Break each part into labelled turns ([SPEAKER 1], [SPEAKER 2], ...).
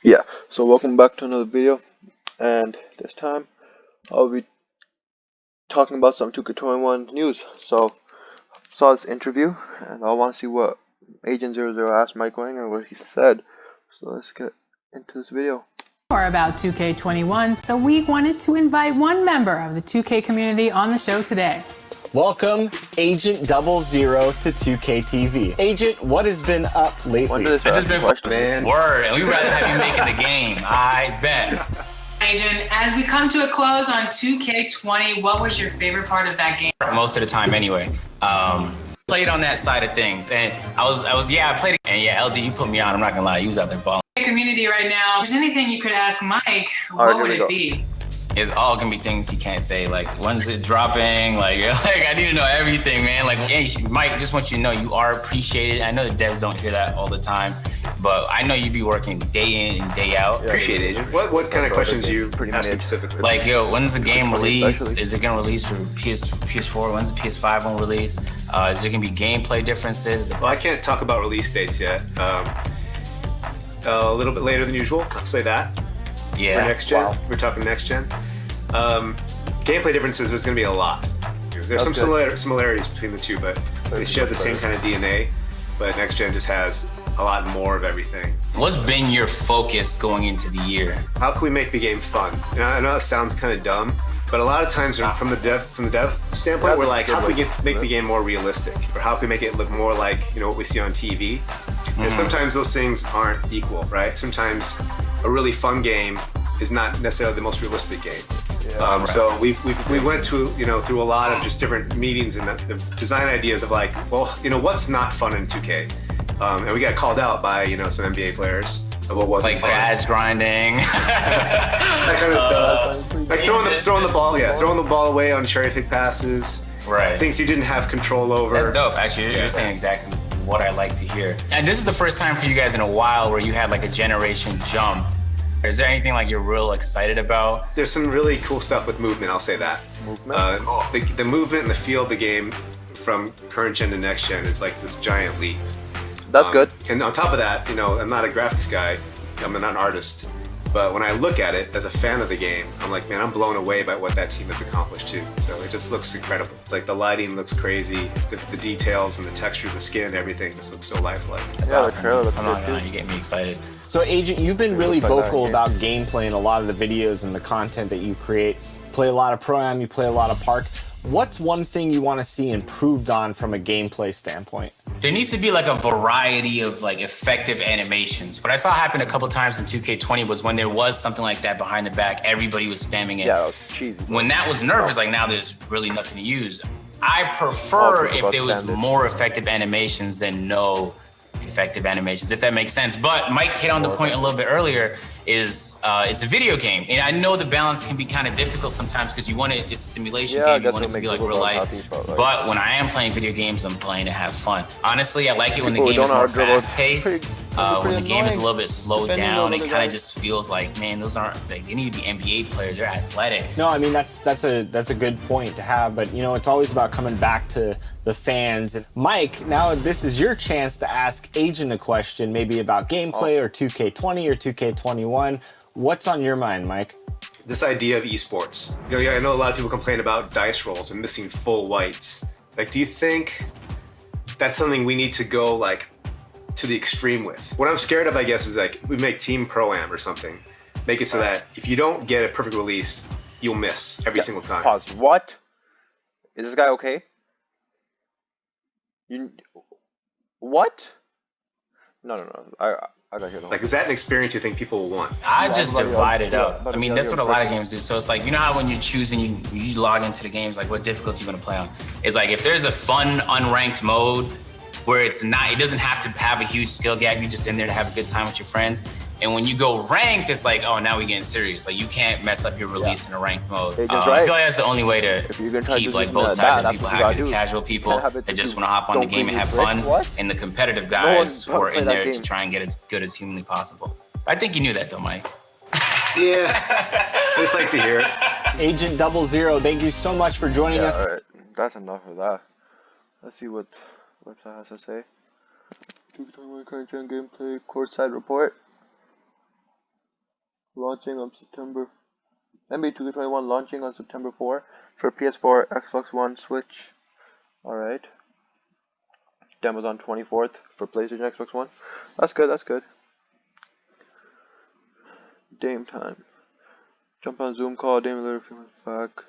[SPEAKER 1] Yeah, so welcome back to another video, and this time I'll be talking about some 2K21 news. So, saw this interview, and I want to see what Agent00 asked Mike Wang and what he said. So let's get into this video.
[SPEAKER 2] More about 2K21, so we wanted to invite one member of the 2K community on the show today.
[SPEAKER 3] Welcome, Agent 00 to 2K TV. Agent, what has been up lately?
[SPEAKER 1] I've
[SPEAKER 4] just been man. Word, and we'd rather have you making the game. I bet.
[SPEAKER 2] Agent, as we come to a close on 2K20, what was your favorite part of that game?
[SPEAKER 4] Most of the time, anyway. Played on that side of things, and I played it. And yeah, LD, you put me on. I'm not gonna lie, you was out there balling.
[SPEAKER 2] Community right now. If there's anything you could ask Mike, what would it be?
[SPEAKER 4] It's all gonna be things he can't say. Like, when's it dropping? Like I need to know everything, man. Like, hey, Mike, just want you to know you are appreciated. I know the devs don't hear that all the time, but I know you be working day in and day out.
[SPEAKER 5] Appreciate it, Agent. What kind of questions do you ask specifically?
[SPEAKER 4] Like, yo, when's the game release? Is it gonna release for PS4? When's the PS5 gonna release? Is there gonna be gameplay differences?
[SPEAKER 5] Well, I can't talk about release dates yet. A little bit later than usual, I'll say that.
[SPEAKER 4] Yeah.
[SPEAKER 5] For next gen, we're talking next gen. Gameplay differences, there's going to be a lot. There's some similarities between the two, but they share the same kind of DNA. But next gen just has a lot more of everything.
[SPEAKER 4] What's been your focus going into the year?
[SPEAKER 5] How can we make the game fun? I know that sounds kind of dumb, but a lot of times from the dev standpoint, we're like, how can we make the game more realistic, or how can we make it look more like what we see on TV? And sometimes those things aren't equal, right? Sometimes a really fun game is not necessarily the most realistic game.
[SPEAKER 1] Yeah,
[SPEAKER 5] so we went to through a lot of just different meetings and design ideas of like, well, what's not fun in 2K, and we got called out by some NBA players of what wasn't
[SPEAKER 4] like
[SPEAKER 5] fun.
[SPEAKER 4] ass grinding,
[SPEAKER 5] that kind of stuff. Like throwing the ball away on cherry pick passes,
[SPEAKER 4] right?
[SPEAKER 5] Things you didn't have control over.
[SPEAKER 4] That's dope. Actually, you're saying exactly what I like to hear. And this is the first time for you guys in a while where you had like a generation jump. Is there anything like you're real excited about?
[SPEAKER 5] There's some really cool stuff with movement, I'll say that.
[SPEAKER 1] Movement?
[SPEAKER 5] The movement and the feel of the game from current gen to next gen is like this giant leap.
[SPEAKER 1] That's good.
[SPEAKER 5] And on top of that, I'm not a graphics guy, I'm not an artist, but when I look at it as a fan of the game, I'm like, man, I'm blown away by what that team has accomplished too. So it just looks incredible. Like the lighting looks crazy, the details and the texture of the skin, everything just looks so lifelike.
[SPEAKER 4] That's awesome. I'm not gonna lie, you get me excited.
[SPEAKER 3] So, Agent, you've been really vocal about gameplay in a lot of the videos and the content that you create. You play a lot of Pro-Am, you play a lot of Park. What's one thing you want to see improved on from a gameplay standpoint?
[SPEAKER 4] There needs to be like a variety of like effective animations. What I saw happen a couple times in 2K20 was when there was something like that behind the back, everybody was spamming it.
[SPEAKER 1] Yeah, that was cheesy.
[SPEAKER 4] When that was nerfed, it's like now there's really nothing to use. I prefer if there was more effective animations than no effective animations, if that makes sense. But Mike hit on the point a little bit earlier, is it's a video game. And I know the balance can be kind of difficult sometimes because it's a simulation game, you want it to be like real life. But when I am playing video games, I'm playing to have fun. Honestly, I like it when the game is more fast-paced. When the game is a little bit slowed down, it kind of just feels like, man, those aren't, like, they need to be NBA players, they're athletic.
[SPEAKER 3] No, I mean, that's a good point to have, but it's always about coming back to the fans. Mike, now this is your chance to ask Agent a question, maybe about gameplay or 2K20 or 2K21. What's on your mind, Mike?
[SPEAKER 5] This idea of esports. I know a lot of people complain about dice rolls and missing full whites. Like, do you think that's something we need to go like to the extreme with? What I'm scared of, I guess, is like we make Team Pro-Am or something. Make it so that if you don't get a perfect release, you'll miss every single time.
[SPEAKER 1] Pause. What? Is this guy okay? What? No. I got here.
[SPEAKER 5] Like, is that an experience you think people will want?
[SPEAKER 4] I just divide it up. I mean, that's what a lot of games do. So it's like, how when you're choosing, you log into the games, like what difficulty you want to play on. It's like, if there's a fun, unranked mode where it doesn't have to have a huge skill gap, you're just in there to have a good time with your friends. And when you go ranked, it's like, oh, now we're getting serious. Like, you can't mess up your release in a ranked mode. I feel like that's the only way to keep like both sides of people happy. The casual people that just want to hop on the game and have fun, and the competitive guys who are in there to try and get as good as humanly possible. I think you knew that though, Mike.
[SPEAKER 5] Yeah, I just like to hear it.
[SPEAKER 3] Agent 00, thank you so much for joining us.
[SPEAKER 1] All right, that's enough of that. Let's see what the website has to say. 2K21 current gen gameplay courtside report. launching on September. NBA 2K21 launching on September 4 for PS4, Xbox One, Switch. Alright. Demos on 24th for PlayStation, Xbox One. That's good, that's good. Dame time. Jump on Zoom call, Damian Lillard feels back.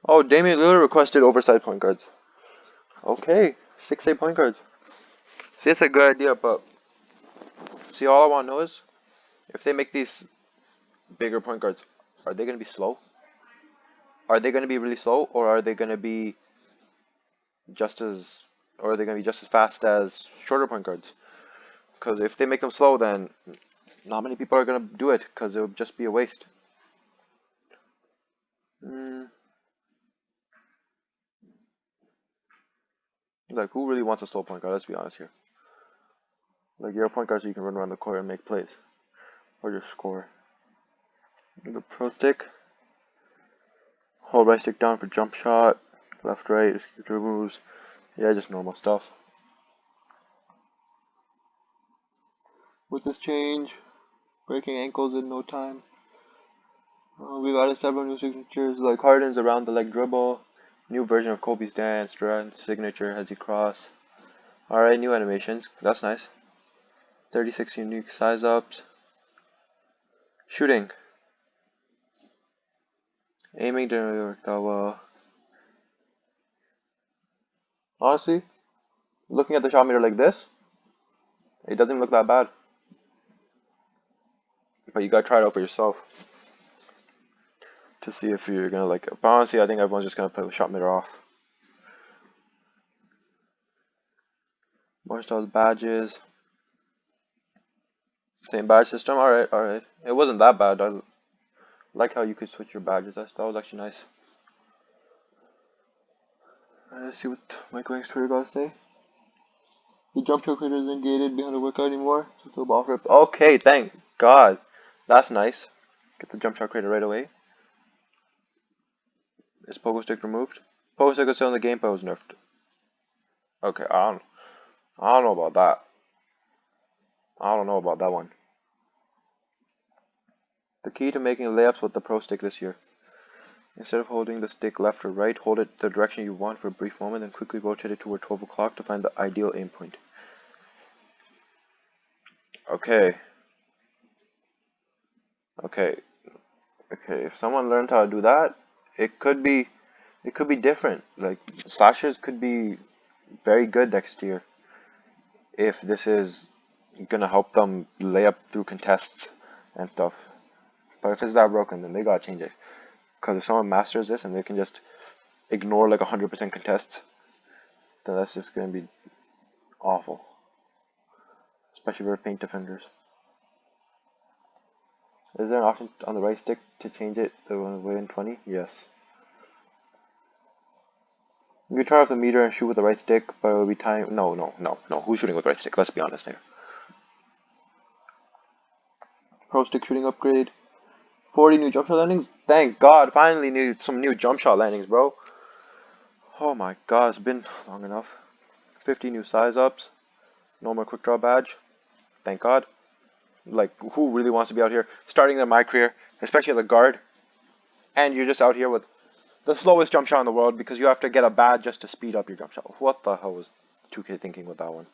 [SPEAKER 1] Oh, Damian Lillard requested oversized point guards. Okay, 6'8" point guards. See, it's a good idea, but see, all I want to know is if they make these bigger point guards, are they going to be slow? Are they going to be really slow, or are they going to be just as, or are they going to be just as fast as shorter point guards? Because if they make them slow, then not many people are going to do it, because it would just be a waste. Like, who really wants a slow point guard? Let's be honest here. Like, you're a point guard so you can run around the court and make plays. Or just score. The pro stick. Hold right stick down for jump shot. Left, right, escape moves. Yeah, just normal stuff. With this change, breaking ankles in no time. We've added several new signatures, like Harden's around the leg dribble. New version of Kobe's dance. Durant's signature as he cross. Alright, new animations. That's nice. 36 unique size ups. Shooting. Aiming didn't really work that well. Honestly, looking at the shot meter like this, it doesn't look that bad. But you gotta try it out for yourself to see if you're gonna like it. But honestly, I think everyone's just gonna put the shot meter off. More styles, badges. Same badge system. Alright, alright. It wasn't that bad. I like how you could switch your badges. That was actually nice. Let's see what Mike Wangster gotta say. The jump shot creator isn't gated behind the workout anymore. So the ball rips. Okay, thank God. That's nice. Get the jump shot creator right away. Is pogo stick removed? Pogo stick is still in the game, but it was nerfed. Okay, I don't know about that. I don't know about that one. The key to making layups with the pro stick this year. Instead of holding the stick left or right, hold it the direction you want for a brief moment, then quickly rotate it toward 12 o'clock to find the ideal aim point. Okay. Okay. If someone learned how to do that, it could be different. Like, slashers could be very good next year if this is gonna help them lay up through contests and stuff. But if it's that broken, then they gotta change it. Because if someone masters this and they can just ignore like 100% contests, then that's just gonna be awful. Especially for paint defenders. Is there an option on the right stick to change it to within 20? Yes. You can turn off the meter and shoot with the right stick, but it will be time. No. Who's shooting with the right stick? Let's be honest here. Pro stick shooting upgrade. 40 new jump shot landings. Thank God, finally some new jump shot landings, bro. Oh my God, it's been long enough. 50 new size ups. No more quick draw badge. Thank God. Like, who really wants to be out here starting their my career, especially as a guard, and you're just out here with the slowest jump shot in the world because you have to get a badge just to speed up your jump shot. What the hell was 2K thinking with that one?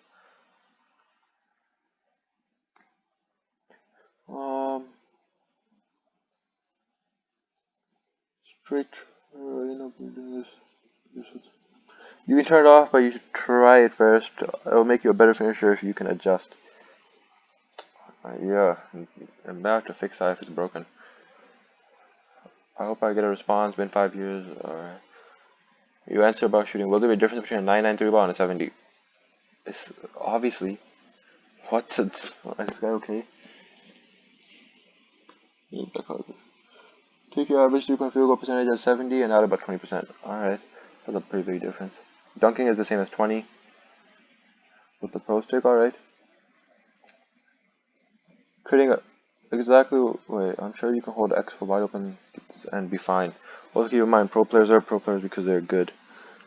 [SPEAKER 1] Straight. You can turn it off, but you should try it first. It'll make you a better finisher if you can adjust. Yeah, I'm about to fix that if it's broken. I hope I get a response. Been 5 years. Alright. You answer about shooting. Will there be a difference between a 993 ball and a 70? It's obviously. What? Is this guy okay? Take your average 3-point field goal percentage as 70 and add about 20%. Alright. That's a pretty big difference. Dunking is the same as 20. With the pro stick, alright. Creating wait, I'm sure you can hold X for wide open and be fine. Also keep in mind, pro players are pro players because they're good.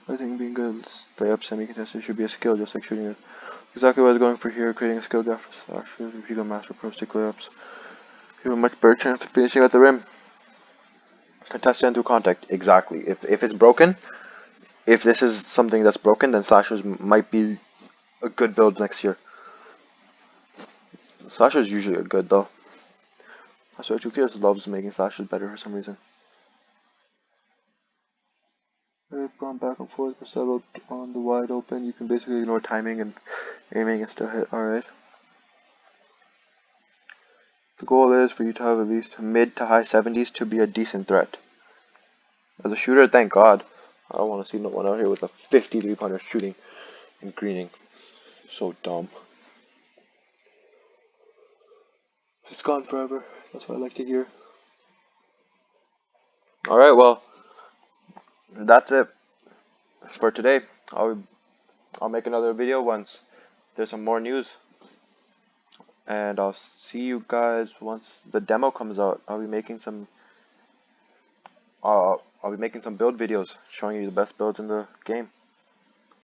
[SPEAKER 1] I think being good layup semi-contested should be a skill, just like shooting it. Exactly what I was going for here, creating a skill gap for slashers. If you can master pro stick layups, You have a much better chance of finishing at the rim. Contested through contact. Exactly. If it's broken, if this is something that's broken, then slashers might be a good build next year. Slashers usually are good though. I swear 2K just loves making slashers better for some reason. I've gone back and forth but settled on the wide open. You can basically ignore timing and aiming and still hit. Alright. The goal is for you to have at least mid to high 70s to be a decent threat. As a shooter, thank God. I don't want to see no one out here with a 53-pointer shooting and greening. So dumb. It's gone forever. That's what I like to hear. Alright, well, that's it for today. I'll make another video once there's some more news. And I'll see you guys once the demo comes out. I'll be making some build videos showing you the best builds in the game.